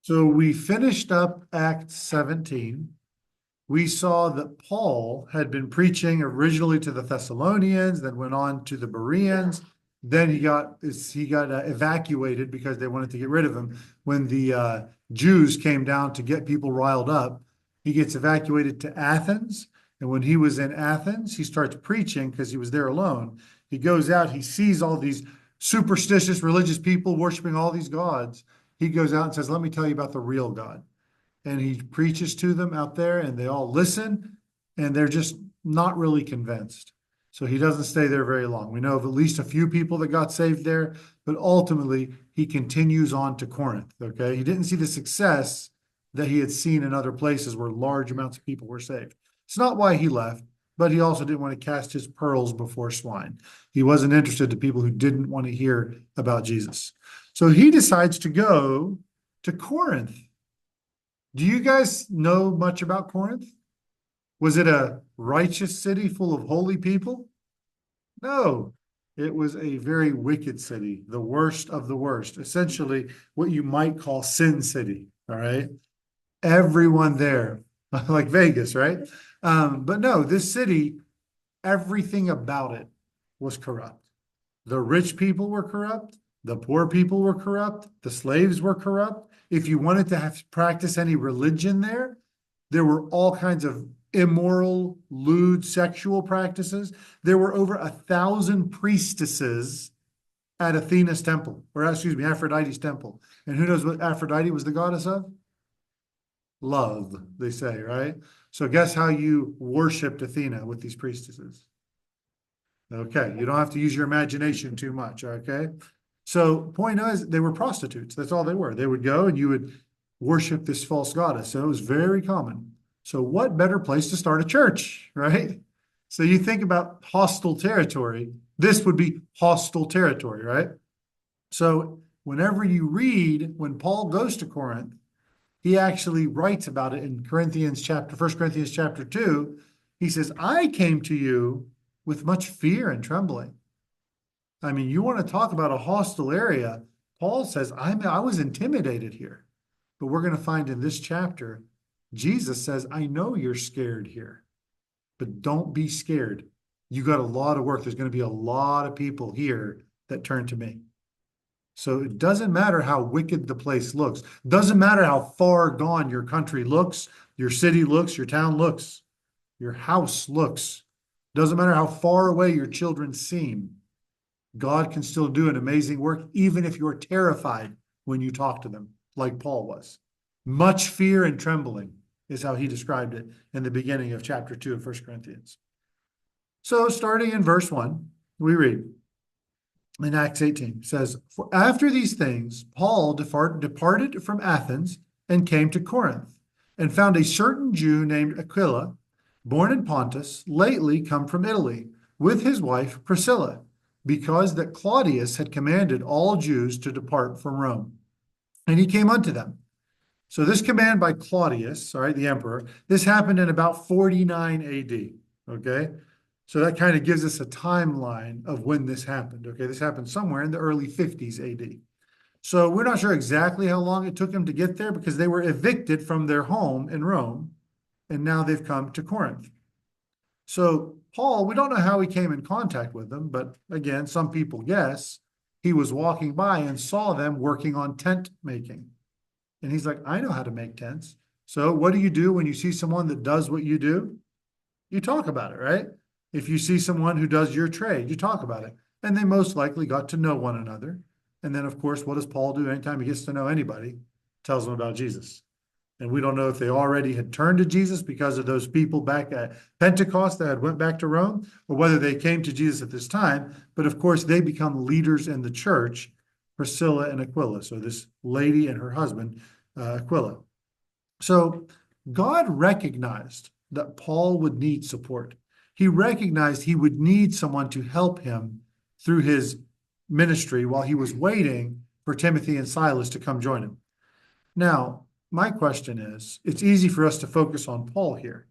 So we finished up Acts 17. We saw that Paul had been preaching originally to the Thessalonians, then went on to the Bereans. Then he got evacuated because they wanted to get rid of him. When the Jews came down to get people riled up, he gets evacuated to Athens. And when he was in Athens, he starts preaching because he was there alone. He goes out, he sees all these superstitious religious people worshiping all these gods. He goes out and says, "Let me tell you about the real God." And he preaches to them out there, and they all listen, and they're just not really convinced. So he doesn't stay there very long. We know of at least a few people that got saved there, but ultimately he continues on to Corinth. Okay. He didn't see the success that he had seen in other places where large amounts of people were saved. It's not why he left, but he also didn't want to cast his pearls before swine. He wasn't interested to people who didn't want to hear about Jesus. So he decides to go to Corinth. Do you guys know much about Corinth? Was it a righteous city full of holy people? No, it was a very wicked city, the worst of the worst, essentially what you might call Sin City. All right. Everyone there, like Vegas, right? But no, this city, everything about it was corrupt. The rich people were corrupt. The poor people were corrupt. The slaves were corrupt. If you wanted to have practice any religion there were all kinds of immoral, lewd, sexual practices. There were over 1,000 priestesses at Athena's temple, or excuse me, Aphrodite's temple. And who knows what Aphrodite was the goddess of? Love, they say, right? So guess how you worshiped Athena with these priestesses? Okay, you don't have to use your imagination too much, okay? So point is, they were prostitutes. That's all they were. They would go and you would worship this false goddess. So it was very common. So what better place to start a church, right? So you think about hostile territory, this would be hostile territory, right? So whenever you read, when Paul goes to Corinth, he actually writes about it in First Corinthians chapter 2. He says, "I came to you with much fear and trembling." I mean, you want to talk about a hostile area. Paul says, I was intimidated here. But we're going to find in this chapter, Jesus says, "I know you're scared here, but don't be scared. You got a lot of work. There's going to be a lot of people here that turn to me." So it doesn't matter how wicked the place looks. Doesn't matter how far gone your country looks, your city looks, your town looks, your house looks. Doesn't matter how far away your children seem. God can still do an amazing work, even if you're terrified when you talk to them, like Paul was. Much fear and trembling is how he described it in the beginning of chapter 2 of 1 Corinthians. So starting in verse 1, we read in Acts 18, says, "For after these things, Paul departed from Athens and came to Corinth, and found a certain Jew named Aquila, born in Pontus, lately come from Italy, with his wife Priscilla, because that Claudius had commanded all Jews to depart from Rome. And he came unto them." So this command by Claudius, all right, the emperor, this happened in about 49 AD, okay? So that kind of gives us a timeline of when this happened, okay? This happened somewhere in the early 50s AD. So we're not sure exactly how long it took them to get there because they were evicted from their home in Rome, and now they've come to Corinth. So Paul, we don't know how he came in contact with them, but again, some people guess he was walking by and saw them working on tent making. And he's like, "I know how to make tents." So what do you do when you see someone that does what you do? You talk about it, right? If you see someone who does your trade, you talk about it. And they most likely got to know one another. And then, of course, what does Paul do anytime he gets to know anybody? Tells them about Jesus. And we don't know if they already had turned to Jesus because of those people back at Pentecost that had went back to Rome, or whether they came to Jesus at this time. But of course, they become leaders in the church, Priscilla and Aquila. So this lady and her husband, Aquila. So God recognized that Paul would need support. He recognized he would need someone to help him through his ministry while he was waiting for Timothy and Silas to come join him. Now, my question is, it's easy for us to focus on Paul here,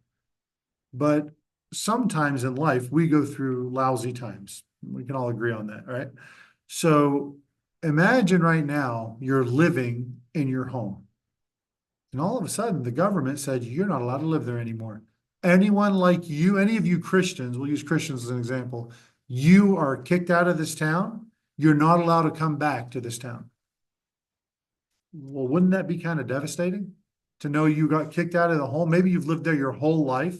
but sometimes in life we go through lousy times. We can all agree on that, right? So imagine right now you're living in your home. And all of a sudden, the government said, you're not allowed to live there anymore. Anyone like you, any of you Christians, we'll use Christians as an example, you are kicked out of this town. You're not allowed to come back to this town. Well, wouldn't that be kind of devastating to know you got kicked out of the home? Maybe you've lived there your whole life,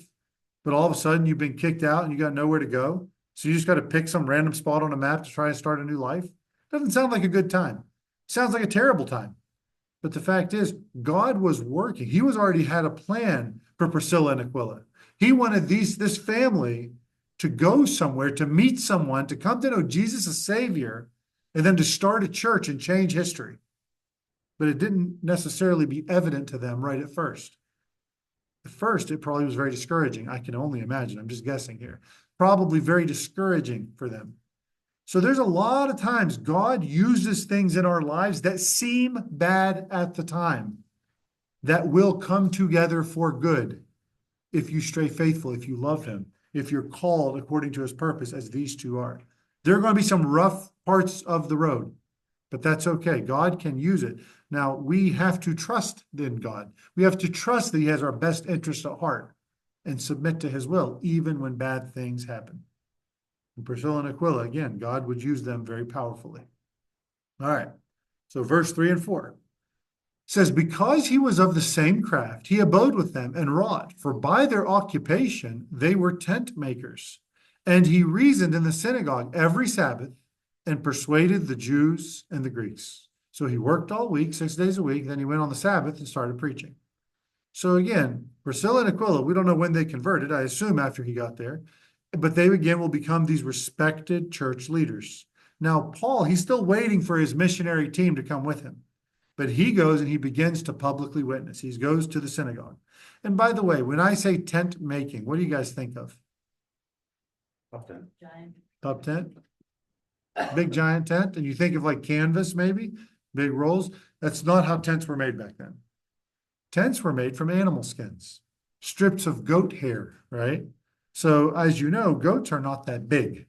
but all of a sudden you've been kicked out and you got nowhere to go. So you just got to pick some random spot on a map to try and start a new life. Doesn't sound like a good time. Sounds like a terrible time. But the fact is, God was working. He was already had a plan for Priscilla and Aquila. He wanted this family to go somewhere, to meet someone, to come to know Jesus as Savior, and then to start a church and change history. But it didn't necessarily be evident to them right at first. At first, it probably was very discouraging. I can only imagine. I'm just guessing here. Probably very discouraging for them. So there's a lot of times God uses things in our lives that seem bad at the time that will come together for good if you stay faithful, if you love him, if you're called according to his purpose, as these two are. There are going to be some rough parts of the road, but that's okay. God can use it. Now, we have to trust in God. We have to trust that he has our best interest at heart and submit to his will, even when bad things happen. And Priscilla and Aquila, again, God would use them very powerfully. All right. So verse 3 and 4 says, because he was of the same craft, he abode with them and wrought, for by their occupation they were tent makers. And he reasoned in the synagogue every Sabbath and persuaded the Jews and the Greeks. So he worked all week, 6 days a week. Then he went on the Sabbath and started preaching. So again, Priscilla and Aquila, we don't know when they converted. I assume after he got there. But they again will become these respected church leaders. Now, Paul, he's still waiting for his missionary team to come with him. But he goes and he begins to publicly witness. He goes to the synagogue. And by the way, when I say tent making, what do you guys think of? Up tent. Giant. Pub tent? Big giant tent? And you think of like canvas maybe? Big rolls? That's not how tents were made back then. Tents were made from animal skins. Strips of goat hair, right? So as you know, goats are not that big,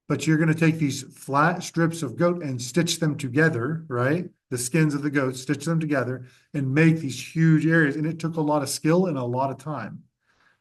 but you're going to take these flat strips of goat and stitch them together, right? The skins of the goat, stitch them together and make these huge areas. And it took a lot of skill and a lot of time.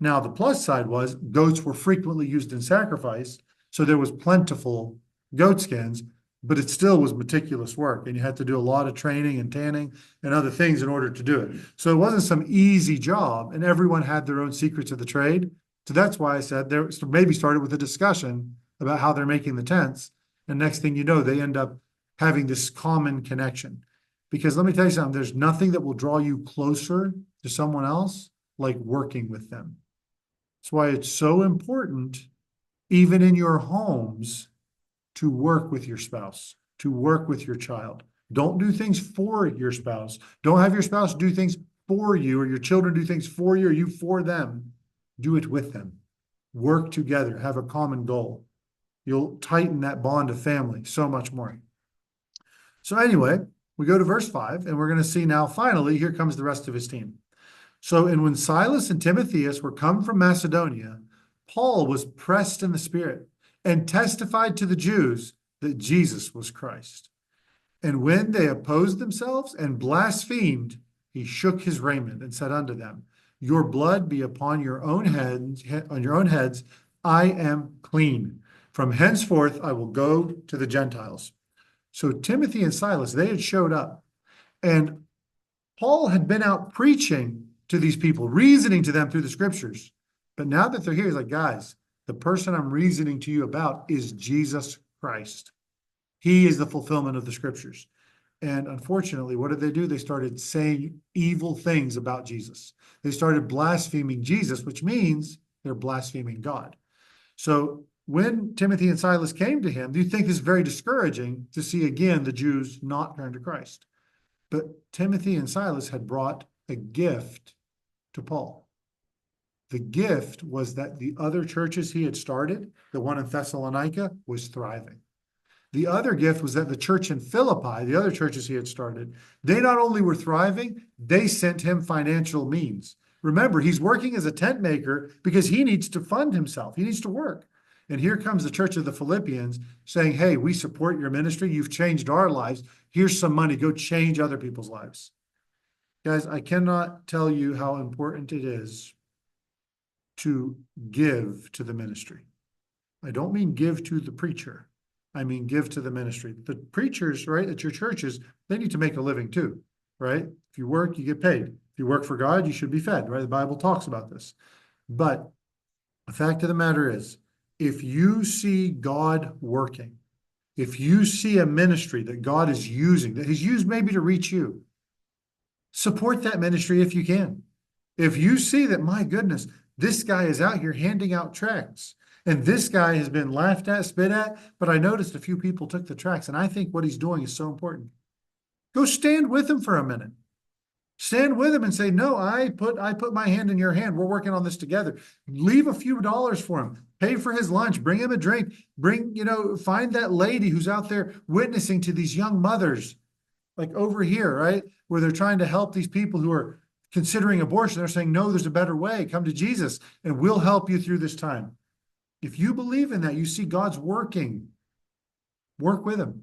Now, the plus side was goats were frequently used in sacrifice. So there was plentiful goat skins, but it still was meticulous work. And you had to do a lot of training and tanning and other things in order to do it. So it wasn't some easy job, and everyone had their own secrets of the trade. So that's why I said there maybe started with a discussion about how they're making the tents. And next thing you know, they end up having this common connection. Because let me tell you something, there's nothing that will draw you closer to someone else like working with them. That's why it's so important, even in your homes, to work with your spouse, to work with your child. Don't do things for your spouse. Don't have your spouse do things for you, or your children do things for you, or you for them. Do it with them. Work together. Have a common goal. You'll tighten that bond of family so much more. So anyway, we go to verse 5, and we're going to see now, finally, here comes the rest of his team. So, and when Silas and Timotheus were come from Macedonia, Paul was pressed in the Spirit and testified to the Jews that Jesus was Christ. And when they opposed themselves and blasphemed, he shook his raiment and said unto them, your blood be upon your own heads. I am clean. From henceforth, I will go to the Gentiles. So Timothy and Silas, they had showed up, and Paul had been out preaching to these people, reasoning to them through the scriptures. But now that they're here, he's like, guys, the person I'm reasoning to you about is Jesus Christ. He is the fulfillment of the scriptures. And unfortunately, what did they do? They started saying evil things about Jesus. They started blaspheming Jesus, which means they're blaspheming God. So when Timothy and Silas came to him, do you think this is very discouraging to see again the Jews not turn to Christ? But Timothy and Silas had brought a gift to Paul. The gift was that the other churches he had started, the one in Thessalonica, was thriving. The other gift was that the church in Philippi, the other churches he had started, they not only were thriving, they sent him financial means. Remember, he's working as a tent maker because he needs to fund himself. He needs to work. And here comes the church of the Philippians saying, hey, we support your ministry. You've changed our lives. Here's some money. Go change other people's lives. Guys, I cannot tell you how important it is to give to the ministry. I don't mean give to the preacher. I mean give to the ministry. The preachers, right, at your churches, they need to make a living too, right? If you work, you get paid. If you work for God, you should be fed, right? The Bible talks about this. But the fact of the matter is, if you see God working, if you see a ministry that God is using, that He's used maybe to reach you, support that ministry if you can. If you see that, my goodness, this guy is out here handing out tracts, and this guy has been laughed at, spit at, but I noticed a few people took the tracts, and I think what he's doing is so important. Go stand with him for a minute. Stand with him and say, no, I put my hand in your hand. We're working on this together. Leave a few dollars for him. Pay for his lunch. Bring him a drink. Find that lady who's out there witnessing to these young mothers, like over here, right? Where they're trying to help these people who are considering abortion. They're saying, no, there's a better way. Come to Jesus and we'll help you through this time. If you believe in that, you see God's working. Work with him.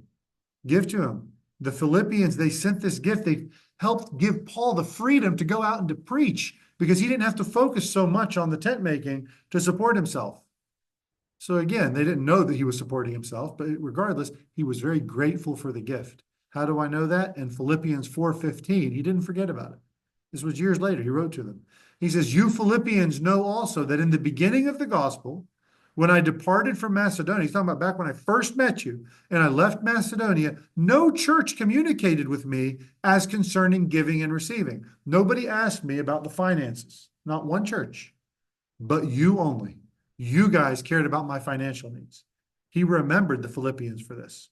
Give to him. The Philippians, they sent this gift. They helped give Paul the freedom to go out and to preach because he didn't have to focus so much on the tent making to support himself. So again, they didn't know that he was supporting himself, but regardless, he was very grateful for the gift. How do I know that? In Philippians 4:15, he didn't forget about it. This was years later. He wrote to them. He says, you Philippians know also that in the beginning of the gospel, when I departed from Macedonia, he's talking about back when I first met you and I left Macedonia, no church communicated with me as concerning giving and receiving. Nobody asked me about the finances, not one church, but you only. You guys cared about my financial needs. He remembered the Philippians for this.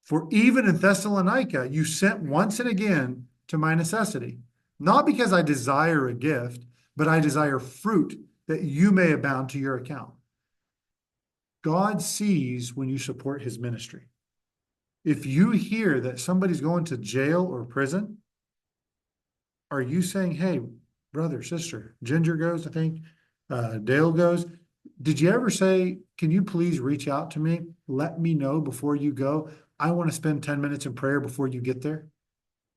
For even in Thessalonica, you sent once and again to my necessity, not because I desire a gift, but I desire fruit that you may abound to your account. God sees when you support his ministry. If you hear that somebody's going to jail or prison, are you saying, hey, brother, sister, Ginger goes, I think, Dale goes, did you ever say, can you please reach out to me? Let me know before you go. I want to spend 10 minutes in prayer before you get there.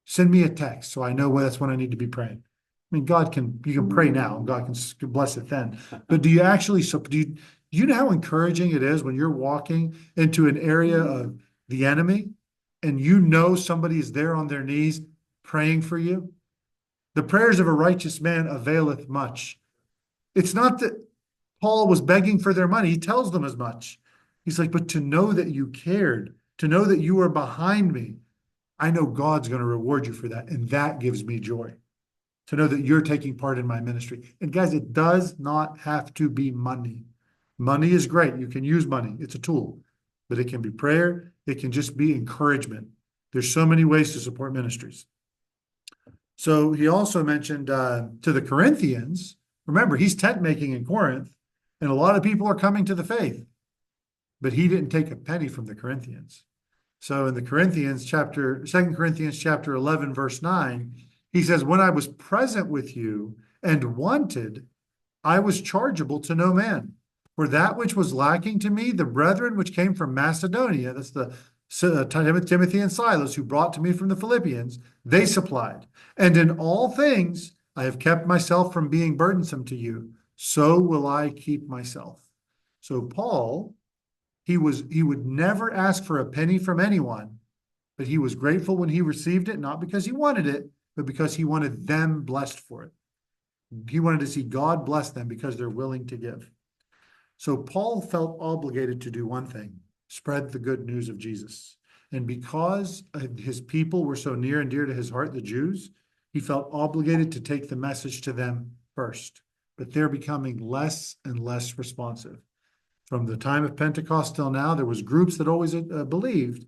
Send me a text so I know that's when I need to be praying. I mean, you can pray now, and God can bless it then. But do you actually, do you know how encouraging it is when you're walking into an area of the enemy and you know somebody is there on their knees praying for you? The prayers of a righteous man availeth much. It's not that Paul was begging for their money. He tells them as much. He's like, but to know that you cared, to know that you were behind me, I know God's going to reward you for that. And that gives me joy to know that you're taking part in my ministry. And guys, it does not have to be money. Money is great. You can use money. It's a tool, but it can be prayer. It can just be encouragement. There's so many ways to support ministries. So he also mentioned to the Corinthians, remember, he's tent making in Corinth, and a lot of people are coming to the faith, but he didn't take a penny from the Corinthians. So in the 2 Corinthians chapter 11, verse 9, he says, when I was present with you and wanted, I was chargeable to no man. For that which was lacking to me, the brethren which came from Macedonia, that's the Timothy and Silas, who brought to me from the Philippians, they supplied. And in all things, I have kept myself from being burdensome to you. So will I keep myself. So Paul, he would never ask for a penny from anyone, but he was grateful when he received it, not because he wanted it, but because he wanted them blessed for it. He wanted to see God bless them because they're willing to give. So Paul felt obligated to do one thing, spread the good news of Jesus. And because his people were so near and dear to his heart, the Jews, he felt obligated to take the message to them first. But they're becoming less and less responsive. From the time of Pentecost till now, there was groups that always believed,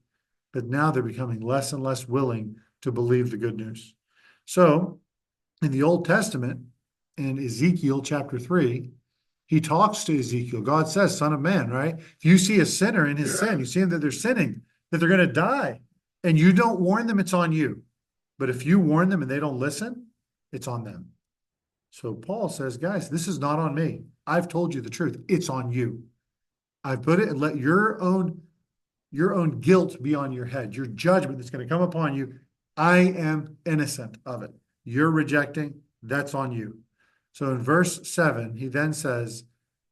but now they're becoming less and less willing to believe the good news. So in the Old Testament, in Ezekiel chapter 3, he talks to Ezekiel. God says, son of man, right? If you see a sinner in his sin, you see that they're sinning, that they're going to die, and you don't warn them, it's on you. But if you warn them and they don't listen, it's on them. So Paul says, guys, this is not on me. I've told you the truth. It's on you. I've put it, and let your own guilt be on your head, your judgment that's going to come upon you. I am innocent of it. you're rejecting, that's on you. So in verse 7, he then says,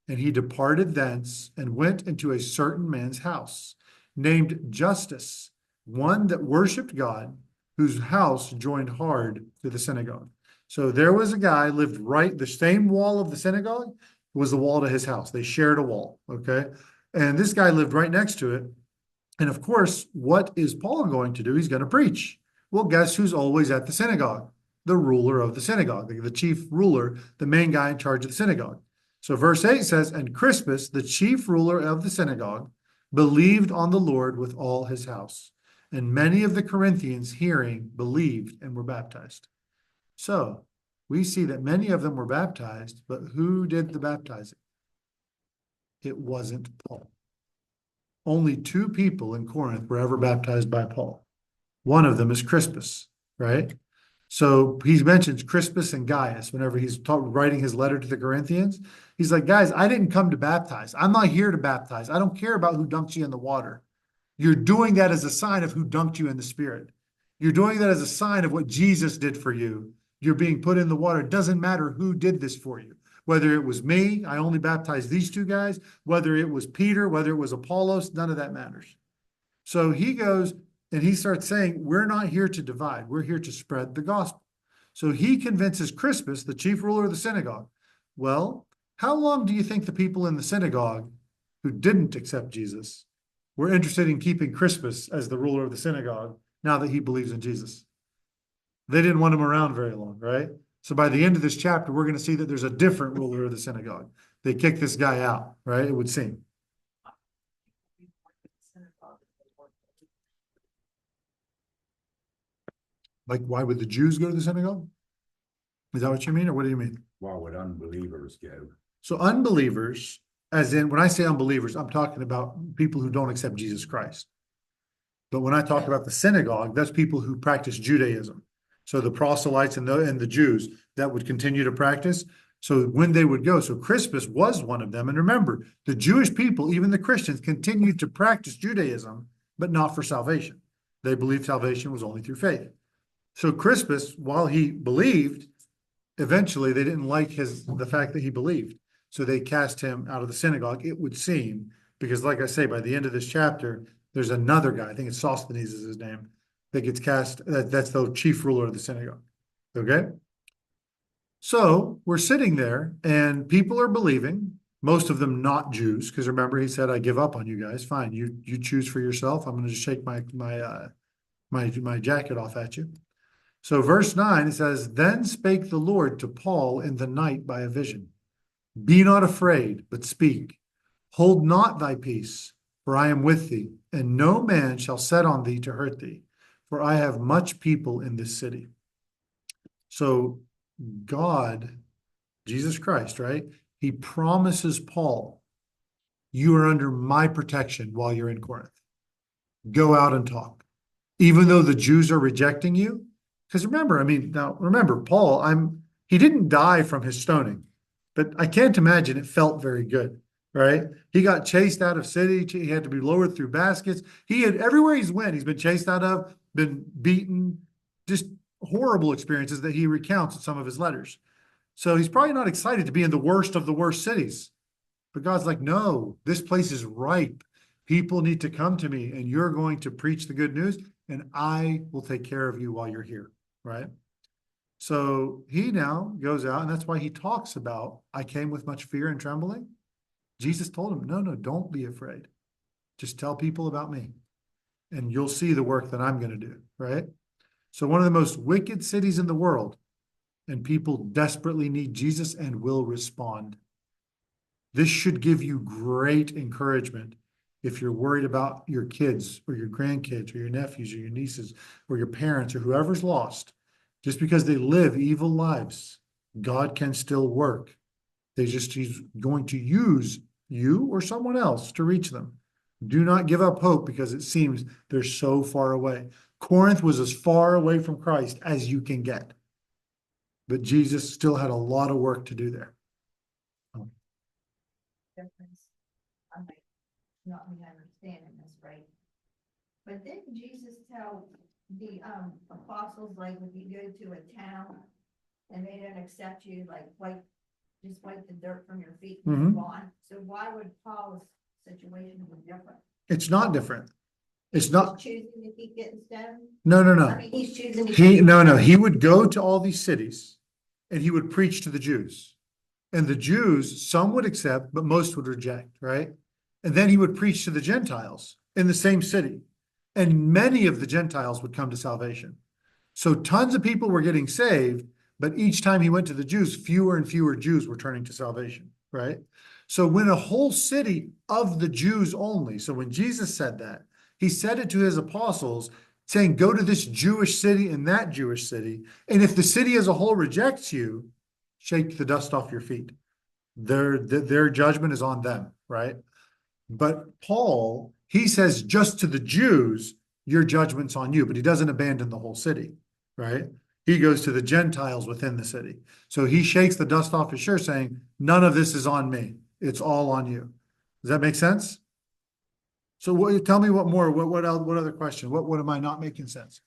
and he departed thence and went into a certain man's house, named Justus, one that worshiped God, whose house joined hard to the synagogue. So there was a guy lived right, the same wall of the synagogue was the wall to his house. They shared a wall, okay? And this guy lived right next to it. And of course, what is Paul going to do? He's going to preach. Well, guess who's always at the synagogue? The ruler of the synagogue, the chief ruler, the main guy in charge of the synagogue. So verse 8 says, and Crispus, the chief ruler of the synagogue, believed on the Lord with all his house. And many of the Corinthians hearing believed and were baptized. So we see that many of them were baptized, but who did the baptizing? It wasn't Paul. Only 2 people in Corinth were ever baptized by Paul. One of them is Crispus, right? So he mentions Crispus and Gaius whenever he's writing his letter to the Corinthians. He's like, guys, I didn't come to baptize. I'm not here to baptize. I don't care about who dunked you in the water. You're doing that as a sign of who dunked you in the Spirit. You're doing that as a sign of what Jesus did for you. You're being put in the water. It doesn't matter who did this for you. Whether it was me, I only baptized these 2 guys, whether it was Peter, whether it was Apollos, none of that matters. So he goes and he starts saying, we're not here to divide. We're here to spread the gospel. So he convinces Crispus, the chief ruler of the synagogue, well, how long do you think the people in the synagogue who didn't accept Jesus were interested in keeping Crispus as the ruler of the synagogue now that he believes in Jesus? They didn't want him around very long, right? So by the end of this chapter, we're going to see that there's a different ruler of the synagogue. They kicked this guy out, right? It would seem. Like, why would the Jews go to the synagogue? Is that what you mean, or what do you mean? Why would unbelievers go? So unbelievers, as in, when I say unbelievers, I'm talking about people who don't accept Jesus Christ. But when I talk about the synagogue, that's people who practice Judaism. So the proselytes and the Jews that would continue to practice. So when they would go, so Crispus was one of them. And remember, the Jewish people, even the Christians, continued to practice Judaism, but not for salvation. They believed salvation was only through faith. So Crispus, while he believed, eventually they didn't like the fact that he believed. So they cast him out of the synagogue, it would seem, because like I say, by the end of this chapter, there's another guy, I think it's Sosthenes is his name, that gets cast, that's the chief ruler of the synagogue. Okay? So we're sitting there and people are believing, most of them not Jews, because remember he said, I give up on you guys. Fine, you choose for yourself. I'm going to just shake my jacket off at you. So verse 9, it says, then spake the Lord to Paul in the night by a vision. Be not afraid, but speak. Hold not thy peace, for I am with thee, and no man shall set on thee to hurt thee, for I have much people in this city. So God, Jesus Christ, right? He promises Paul, you are under my protection while you're in Corinth. Go out and talk. Even though the Jews are rejecting you, because remember, Paul, he didn't die from his stoning, but I can't imagine it felt very good, right? He got chased out of city. He had to be lowered through baskets. Everywhere he's went, he's been chased out of, been beaten, just horrible experiences that he recounts in some of his letters. So he's probably not excited to be in the worst of the worst cities. But God's like, no, this place is ripe. People need to come to me, and you're going to preach the good news, and I will take care of you while you're here, right? So he now goes out, and that's why he talks about, I came with much fear and trembling. Jesus told him, no, don't be afraid. Just tell people about me, and you'll see the work that I'm going to do, right? So one of the most wicked cities in the world, and people desperately need Jesus and will respond. This should give you great encouragement if you're worried about your kids or your grandkids or your nephews or your nieces or your parents or whoever's lost. Just because they live evil lives, God can still work. He's going to use you or someone else to reach them. Do not give up hope because it seems they're so far away. Corinth was as far away from Christ as you can get. But Jesus still had a lot of work to do there. Difference. I might not be understanding this right. But didn't Jesus tell the apostles, like if you go to a town and they don't accept you, like just wipe the dirt from your feet and move on. So why would Paul's situation be different? It's not different. It's He's not, just choosing to keep getting stoned? no, no, I no. mean, he's choosing to. He would go to all these cities and he would preach to the Jews. And the Jews, some would accept, but most would reject, right? And then he would preach to the Gentiles in the same city. And many of the Gentiles would come to salvation. So tons of people were getting saved, but each time he went to the Jews, fewer and fewer Jews were turning to salvation, right? So when a whole city of the Jews only, so when Jesus said that, he said it to his apostles, saying, go to this Jewish city and that Jewish city. And if the city as a whole rejects you, shake the dust off your feet. Their judgment is on them, right? But Paul, he says just to the Jews, your judgment's on you, but he doesn't abandon the whole city, right? He goes to the Gentiles within the city. So he shakes the dust off his shirt saying, none of this is on me. It's all on you. Does that make sense? So tell me what more, what else, what other question? What am I not making sense?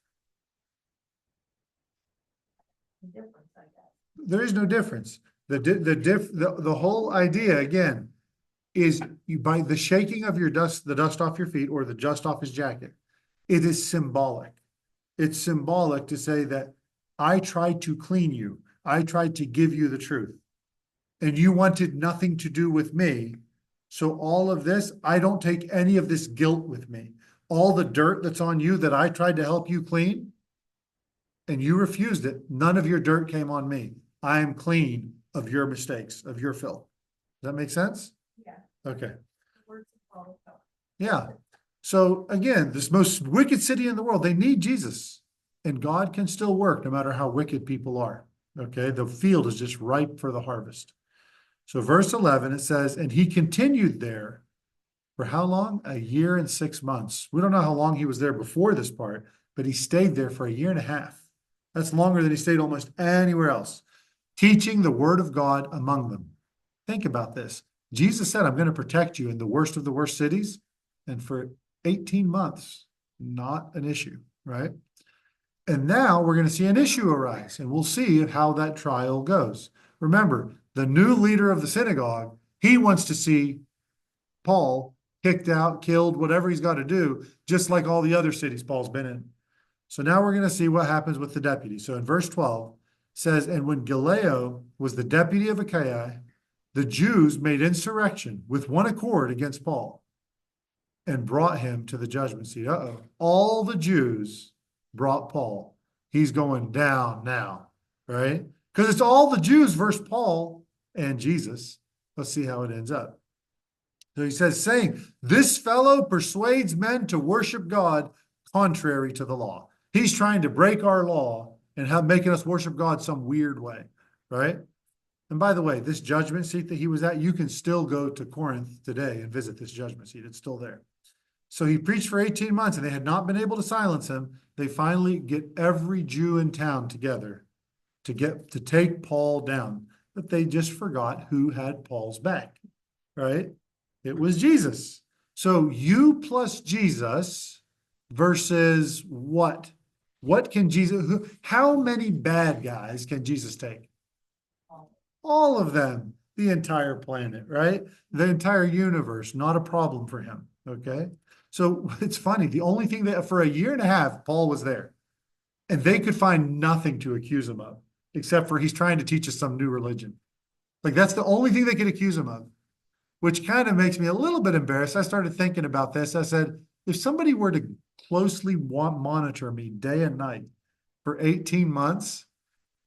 The difference, I guess. There is no difference. The whole idea again is you by the shaking of the dust off your feet or the dust off his jacket. It is symbolic. It's symbolic to say that I tried to clean you. I tried to give you the truth. And you wanted nothing to do with me. So all of this, I don't take any of this guilt with me. All the dirt that's on you that I tried to help you clean, and you refused it, none of your dirt came on me. I am clean of your mistakes, of your filth. Does that make sense? Yeah. Okay. Words of Paul. Yeah. So again, this most wicked city in the world, they need Jesus. And God can still work no matter how wicked people are. Okay. The field is just ripe for the harvest. So verse 11, it says, and he continued there for how long? 1 year and 6 months. We don't know how long he was there before this part, but he stayed there for 1.5 years. That's longer than he stayed almost anywhere else, teaching the word of God among them. Think about this. Jesus said, I'm going to protect you in the worst of the worst cities. And for 18 months, not an issue, right? And now we're going to see an issue arise, and we'll see how that trial goes. Remember, the new leader of the synagogue, he wants to see Paul kicked out, killed, whatever he's got to do, just like all the other cities Paul's been in. So now we're going to see what happens with the deputy. So in verse 12 says, and when Gallio was the deputy of Achaia, the Jews made insurrection with one accord against Paul and brought him to the judgment seat. All the Jews brought Paul. He's going down now, right? Because it's all the Jews versus Paul and Jesus. Let's see how it ends up. So he says, saying, this fellow persuades men to worship God contrary to the law. He's trying to break our law and making us worship God some weird way, right? And by the way, this judgment seat that he was at, you can still go to Corinth today and visit this judgment seat. It's still there. So he preached for 18 months and they had not been able to silence him. They finally get every Jew in town together to take Paul down. But they just forgot who had Paul's back, right? It was Jesus. So you plus Jesus versus what? What can Jesus, how many bad guys can Jesus take? All of them, the entire planet, right? The entire universe, not a problem for him, okay? So it's funny, the only thing that for 1.5 years, Paul was there and they could find nothing to accuse him of, except for he's trying to teach us some new religion. Like that's the only thing they could accuse him of, which kind of makes me a little bit embarrassed. I started thinking about this. I said, if somebody were to closely monitor me day and night for 18 months,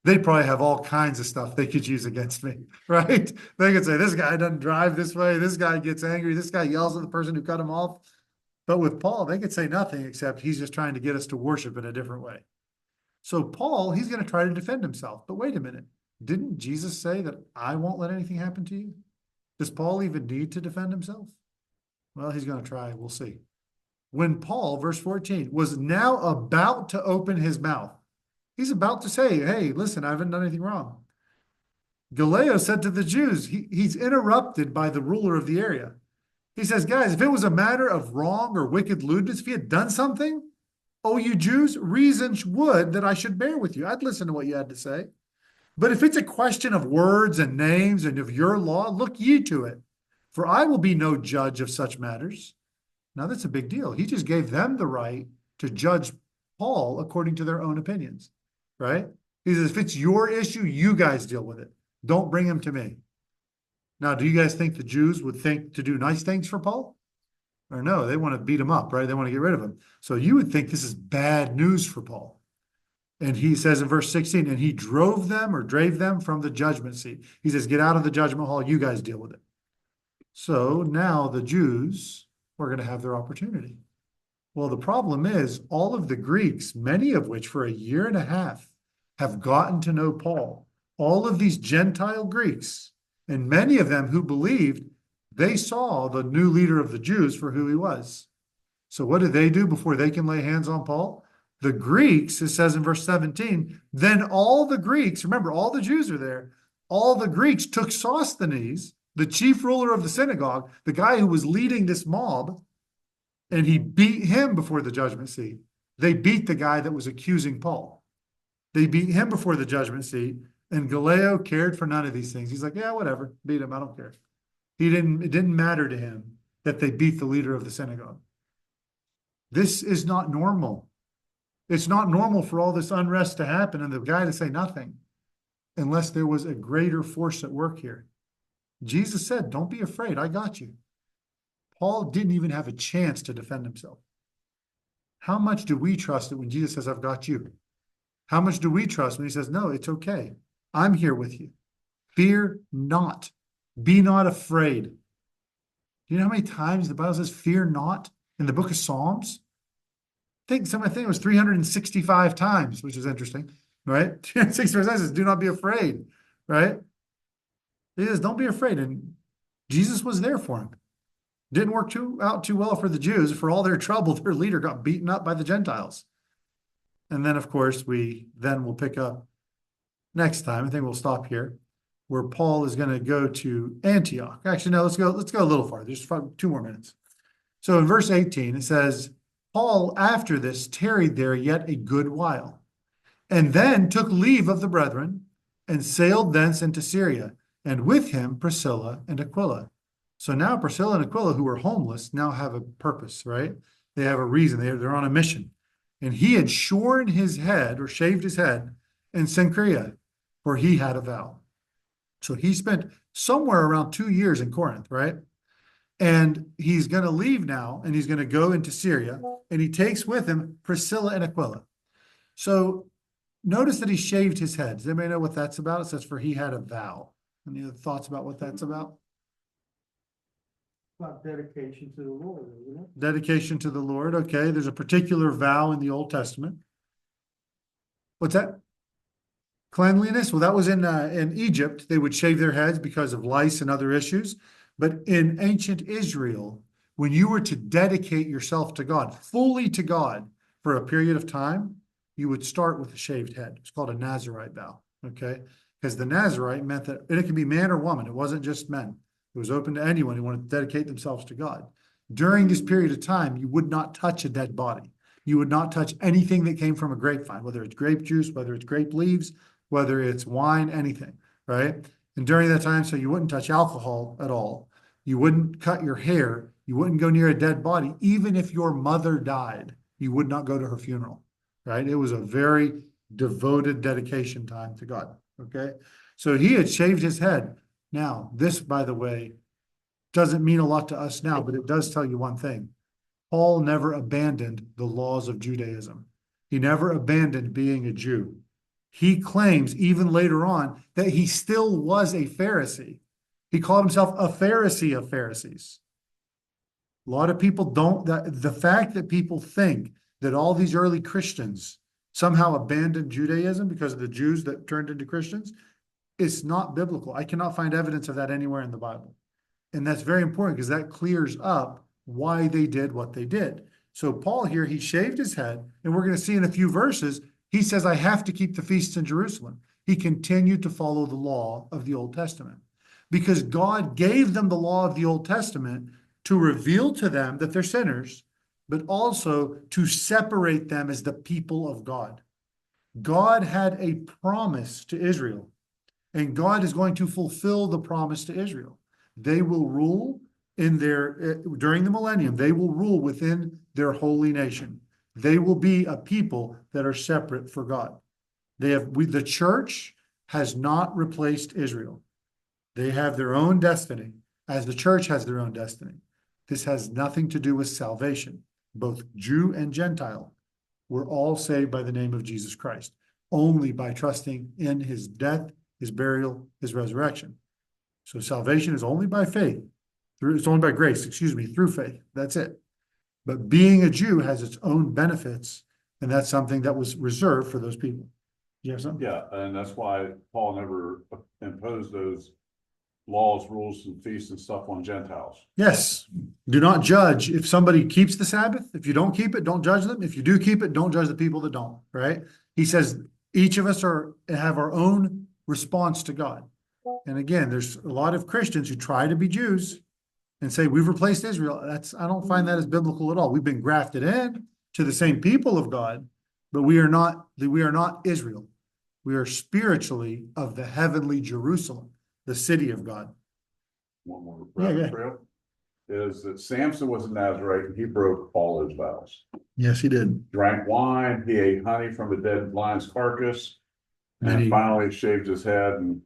they'd probably have all kinds of stuff they could use against me, right? They could say, this guy doesn't drive this way. This guy gets angry. This guy yells at the person who cut him off. But with Paul, they could say nothing except he's just trying to get us to worship in a different way. So Paul, he's going to try to defend himself. But wait a minute. Didn't Jesus say that I won't let anything happen to you? Does Paul even need to defend himself? Well, he's going to try. We'll see. When Paul, verse 14, was now about to open his mouth, he's about to say, hey, listen, I haven't done anything wrong. Gallio said to the Jews, he's interrupted by the ruler of the area. He says, guys, if it was a matter of wrong or wicked lewdness, if he had done something, Oh, you Jews, reasons would that I should bear with you. I'd listen to what you had to say. But if it's a question of words and names and of your law, look ye to it. For I will be no judge of such matters. Now that's a big deal. He just gave them the right to judge Paul according to their own opinions, right? He says, if it's your issue, you guys deal with it. Don't bring him to me. Now, do you guys think the Jews would think to do nice things for Paul? Or no, they want to beat him up, right? They want to get rid of him. So you would think this is bad news for Paul. And he says in verse 16, and he drove them from the judgment seat. He says, get out of the judgment hall, you guys deal with it. So now the Jews are going to have their opportunity. Well, the problem is all of the Greeks, many of which for a year and a half have gotten to know Paul, all of these Gentile Greeks, and many of them who believed, they saw the new leader of the Jews for who he was. So what did they do before they can lay hands on Paul? The Greeks, it says in verse 17, then all the Greeks, remember, all the Jews are there, all the Greeks took Sosthenes, the chief ruler of the synagogue, the guy who was leading this mob, and he beat him before the judgment seat. They beat the guy that was accusing Paul. They beat him before the judgment seat, and Gallio cared for none of these things. He's like, yeah, whatever, beat him, I don't care. It didn't matter to him that they beat the leader of the synagogue. This is not normal. It's not normal for all this unrest to happen and the guy to say nothing unless there was a greater force at work here. Jesus said, don't be afraid, I got you. Paul didn't even have a chance to defend himself. How much do we trust it when Jesus says, I've got you? How much do we trust when he says, no, it's okay. I'm here with you. Fear not. Be not afraid. Do you know how many times the Bible says fear not in the book of Psalms? I think it was 365 times, which is interesting, right? 365 times says, do not be afraid, right? He says, don't be afraid. And Jesus was there for him. Didn't work out too well for the Jews. For all their trouble, their leader got beaten up by the Gentiles. And then, of course, we'll pick up next time. I think we'll stop here, where Paul is going to go to Antioch. Actually, no, let's go a little farther, just 2 more minutes. So in verse 18, it says, Paul, after this, tarried there yet a good while, and then took leave of the brethren, and sailed thence into Syria, and with him Priscilla and Aquila. So now Priscilla and Aquila, who were homeless, now have a purpose, right? They have a reason. They're on a mission. And he had shorn his head, or shaved his head, in Cenchrea, for he had a vow. So he spent somewhere around 2 years in Corinth, right? And he's going to leave now, and he's going to go into Syria, and he takes with him Priscilla and Aquila. So notice that he shaved his head. Does anybody know what that's about? It says, for he had a vow. Any other thoughts about what that's about? About dedication to the Lord, isn't it? Dedication to the Lord. Okay, there's a particular vow in the Old Testament. What's that? Cleanliness. Well, that was in Egypt. They would shave their heads because of lice and other issues. But in ancient Israel, when you were to dedicate yourself to God, fully to God for a period of time, you would start with a shaved head. It's called a Nazirite vow. Okay, because the Nazirite meant that, and it can be man or woman. It wasn't just men. It was open to anyone who wanted to dedicate themselves to God. During this period of time, you would not touch a dead body. You would not touch anything that came from a grapevine, whether it's grape juice, whether it's grape leaves, whether it's wine, anything, right? And during that time, so you wouldn't touch alcohol at all. You wouldn't cut your hair. You wouldn't go near a dead body. Even if your mother died, you would not go to her funeral, right? It was a very devoted dedication time to God, okay? So he had shaved his head. Now, this, by the way, doesn't mean a lot to us now, but it does tell you one thing. Paul never abandoned the laws of Judaism. He never abandoned being a Jew. He claims, even later on, that he still was a Pharisee. He called himself a Pharisee of Pharisees. A lot of people don't, the fact that people think that all these early Christians somehow abandoned Judaism because of the Jews that turned into Christians, it's not biblical. I cannot find evidence of that anywhere in the Bible. And that's very important because that clears up why they did what they did. So Paul here, he shaved his head, and we're going to see in a few verses, he says, I have to keep the feasts in Jerusalem. He continued to follow the law of the Old Testament because God gave them the law of the Old Testament to reveal to them that they're sinners but also to separate them as the people of God. God had a promise to Israel, and God is going to fulfill the promise to Israel. They will rule in their during the millennium. They will rule within their holy nation. They will be a people that are separate for God. The church has not replaced Israel. They have their own destiny, as the church has their own destiny. This has nothing to do with salvation. Both Jew and Gentile were all saved by the name of Jesus Christ, only by trusting in his death, his burial, his resurrection. So salvation is only by faith. It's only by grace, through faith. That's it. But being a Jew has its own benefits, and that's something that was reserved for those people. You have something? Yeah, and that's why Paul never imposed those laws, rules, and feasts and stuff on Gentiles. Yes. Do not judge if somebody keeps the Sabbath. If you don't keep it, don't judge them. If you do keep it, don't judge the people that don't, right? He says each of us have our own response to God. And again, there's a lot of Christians who try to be Jews and say we've replaced Israel. I don't find that as biblical at all. We've been grafted in to the same people of God, but we are not Israel. We are spiritually of the heavenly Jerusalem, the city of God. One more Yeah, rabbit yeah. trail is that Samson was a Nazarite and he broke all his vows. Yes, he did. Drank wine, he ate honey from a dead lion's carcass, And and he- finally shaved his head, and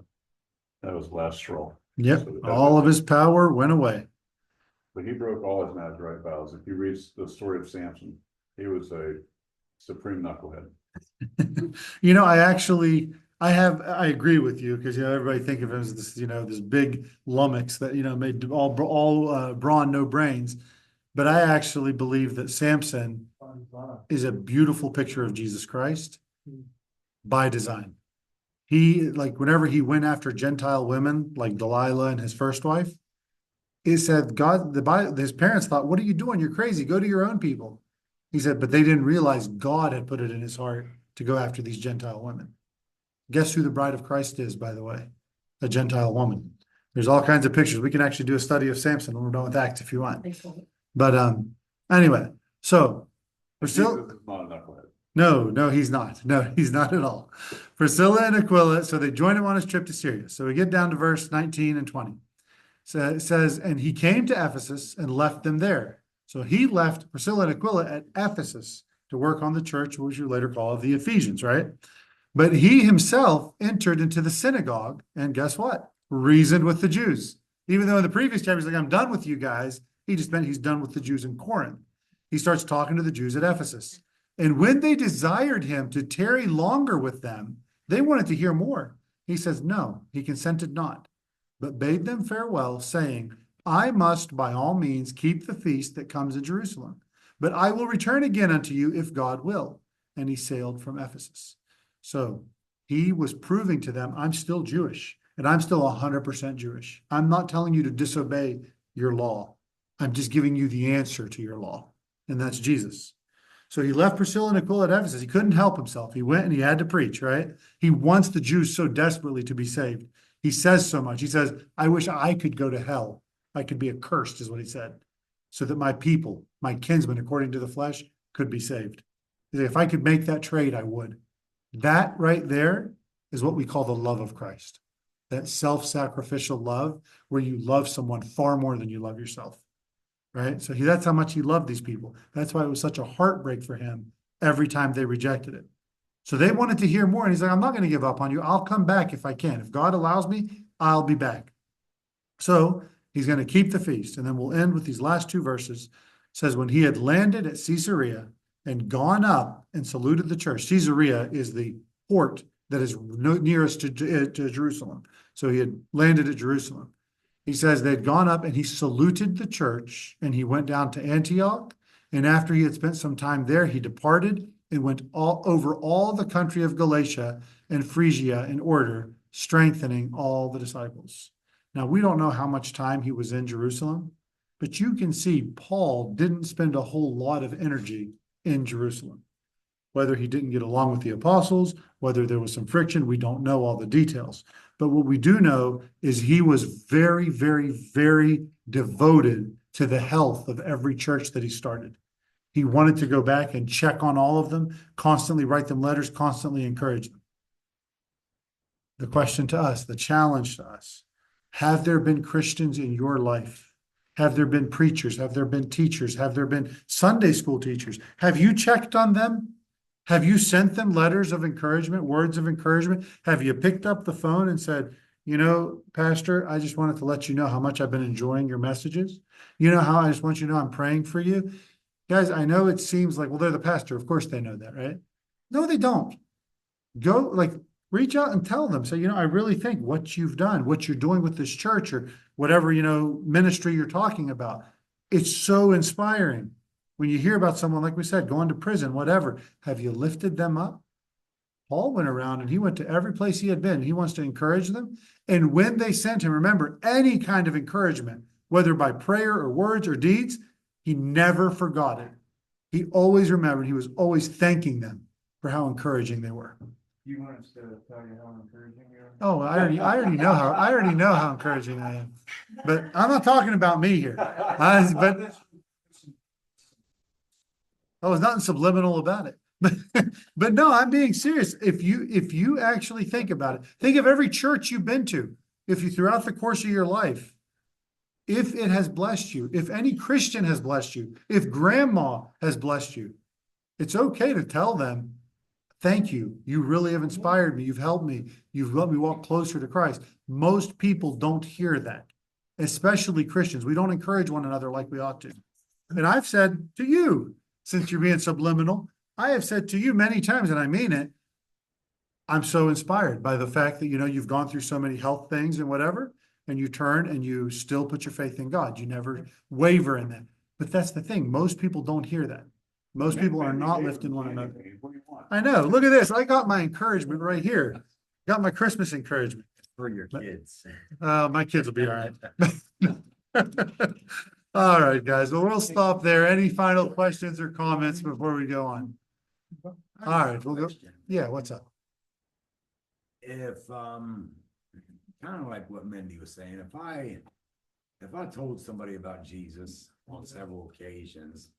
that was the last straw. Yep, So all of his power went away. But he broke all his Nazarite vows. If you read the story of Samson, he was a supreme knucklehead. You know, I agree with you because, everybody think of him as this, this big lummox that, made all brawn, no brains. But I actually believe that Samson is a beautiful picture of Jesus Christ by design. Whenever he went after Gentile women like Delilah and his first wife, it said his parents thought, what are you doing? You're crazy. Go to your own people. He said, but they didn't realize God had put it in his heart to go after these Gentile women. Guess who the bride of Christ is, by the way? A Gentile woman. There's all kinds of pictures. We can actually do a study of Samson when we're done with Acts if you want. But anyway, so Priscilla, Jesus is not a knucklehead. no, he's not. No, he's not at all. Priscilla and Aquila, so they join him on his trip to Syria. So we get down to verse 19 and 20. So it says, and he came to Ephesus and left them there. So he left Priscilla and Aquila at Ephesus to work on the church, which you later call the Ephesians, right? But he himself entered into the synagogue and guess what? Reasoned with the Jews. Even though in the previous chapter, he's like, I'm done with you guys. He's done with the Jews in Corinth. He starts talking to the Jews at Ephesus. And when they desired him to tarry longer with them, they wanted to hear more. He says, no, he consented not, but bade them farewell, saying, I must by all means keep the feast that comes in Jerusalem, but I will return again unto you if God will. And he sailed from Ephesus. So he was proving to them, I'm still Jewish, and I'm still 100% Jewish. I'm not telling you to disobey your law. I'm just giving you the answer to your law, and that's Jesus. So he left Priscilla and Aquila at Ephesus. He couldn't help himself. He went and he had to preach, right? He wants the Jews so desperately to be saved. He says so much. He says, I wish I could go to hell. I could be accursed, is what he said, so that my people, my kinsmen, according to the flesh, could be saved. If I could make that trade, I would. That right there is what we call the love of Christ. That self-sacrificial love where you love someone far more than you love yourself. Right? So that's how much he loved these people. That's why it was such a heartbreak for him every time they rejected it. So they wanted to hear more. And he's like, I'm not going to give up on you. I'll come back if I can. If God allows me, I'll be back. So he's going to keep the feast. And then we'll end with these last two verses. It says, when he had landed at Caesarea and gone up and saluted the church. Caesarea is the port that is nearest to Jerusalem. So he had landed at Jerusalem. He says they'd gone up and he saluted the church and he went down to Antioch. And after he had spent some time there, he departed and went over all the country of Galatia and Phrygia in order, strengthening all the disciples. Now, we don't know how much time he was in Jerusalem, but you can see Paul didn't spend a whole lot of energy in Jerusalem. Whether he didn't get along with the apostles, whether there was some friction, we don't know all the details. But what we do know is he was very, very, very devoted to the health of every church that he started. He wanted to go back and check on all of them, constantly write them letters, constantly encourage them. The question to us, the challenge to us, have there been Christians in your life? Have there been preachers? Have there been teachers? Have there been Sunday school teachers? Have you checked on them? Have you sent them letters of encouragement, words of encouragement? Have you picked up the phone and said, you know, Pastor, I just wanted to let you know how much I've been enjoying your messages. You know how I just want you to know I'm praying for you. Guys, I know it seems like, well, they're the pastor. Of course they know that, right? No, they don't. Go, like, reach out and tell them, say, you know, I really think what you've done, what you're doing with this church or whatever, you know, ministry you're talking about, it's so inspiring. When you hear about someone, like we said, going to prison, whatever, have you lifted them up? Paul went around and he went to every place he had been. He wants to encourage them. And when they sent him, remember, any kind of encouragement, whether by prayer or words or deeds, he never forgot it. He always remembered. He was always thanking them for how encouraging they were. You want us to tell you how encouraging you are? Oh, I already know how encouraging I am. But I'm not talking about me here. But oh, there's nothing subliminal about it. But no, I'm being serious. If you actually think about it, think of every church you've been to. If you throughout the course of your life, if it has blessed you, if any Christian has blessed you, if grandma has blessed you, it's okay to tell them, thank you. You really have inspired me. You've helped me. You've let me walk closer to Christ. Most people don't hear that, especially Christians. We don't encourage one another like we ought to. And I've said to you, since you're being subliminal, I have said to you many times, and I mean it, I'm so inspired by the fact that, you know, you've gone through so many health things and whatever, and you turn and you still put your faith in God. You never waver in that. But that's the thing. Most people don't hear that. Most people are not lifting one another. What do you want? I know. Look at this. I got my encouragement right here. Got my Christmas encouragement. For your kids. My kids will be all right. All right, guys. Well, we'll stop there. Any final questions or comments before we go on? All right, we'll go. Yeah, what's up? If, kind of like what Mindy was saying, if I told somebody about Jesus on several occasions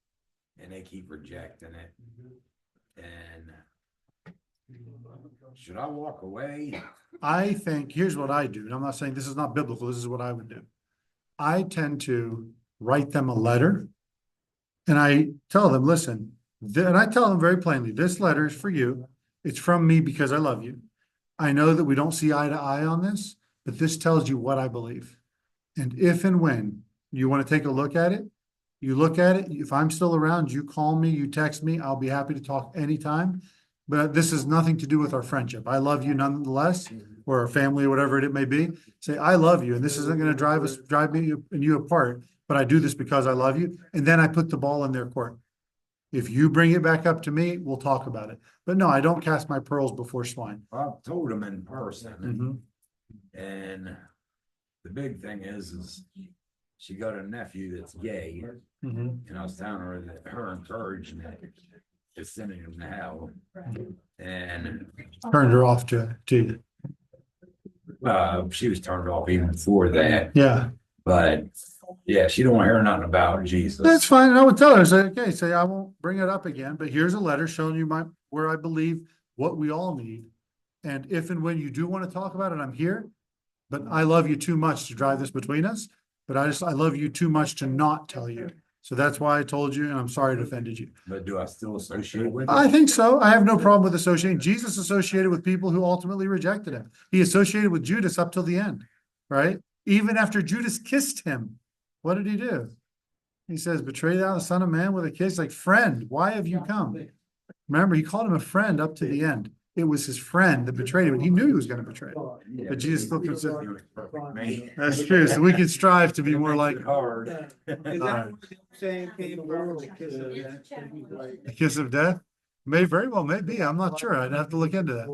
and they keep rejecting it, and should I walk away? I think, here's what I do, and I'm not saying this is not biblical, this is what I would do. I tend to write them a letter, and I tell them, listen, and I tell them very plainly, this letter is for you. It's from me because I love you. I know that we don't see eye to eye on this, but this tells you what I believe. And if and when you want to take a look at it, you look at it. If I'm still around, you call me, you text me. I'll be happy to talk anytime. But this has nothing to do with our friendship. I love you nonetheless, or our family, or whatever it may be. Say, I love you, and this isn't going to drive me and you apart, but I do this because I love you. And then I put the ball in their court. If you bring it back up to me, we'll talk about it. But no, I don't cast my pearls before swine. I've told them in person, Mhm. and the big thing is she got a nephew that's gay, Mhm. and I was telling her that her encouragement is sending him to hell. And Turned her off to you. she was turned off even before that, Yeah, but yeah, she don't want to hear nothing about Jesus. that's fine. And I would tell her, say, okay, say, I won't bring it up again, but here's a letter showing you where I believe what we all need. And if and when you do want to talk about it, I'm here. But I love you too much to drive this between us. But I love you too much to not tell you. So that's why I told you, and I'm sorry it offended you. But do I still associate with I it? think so. I have no problem with associating. Jesus associated with people who ultimately rejected him. He associated with Judas up till the end, right? Even after Judas kissed him, what did he do? He says, betray thou the Son of Man with a kiss, like, friend, why have you come? Remember, he called him a friend up to the end. It was his friend that betrayed him, and he knew he was going to betray him. Yeah, But Jesus still considered. he was perfect man. That's true. So we can strive to be more like Makes it hard. Is that Alright. what you're saying came from the kiss of death? a kiss of death. May very well, may be. I'm not sure. I'd have to look into that.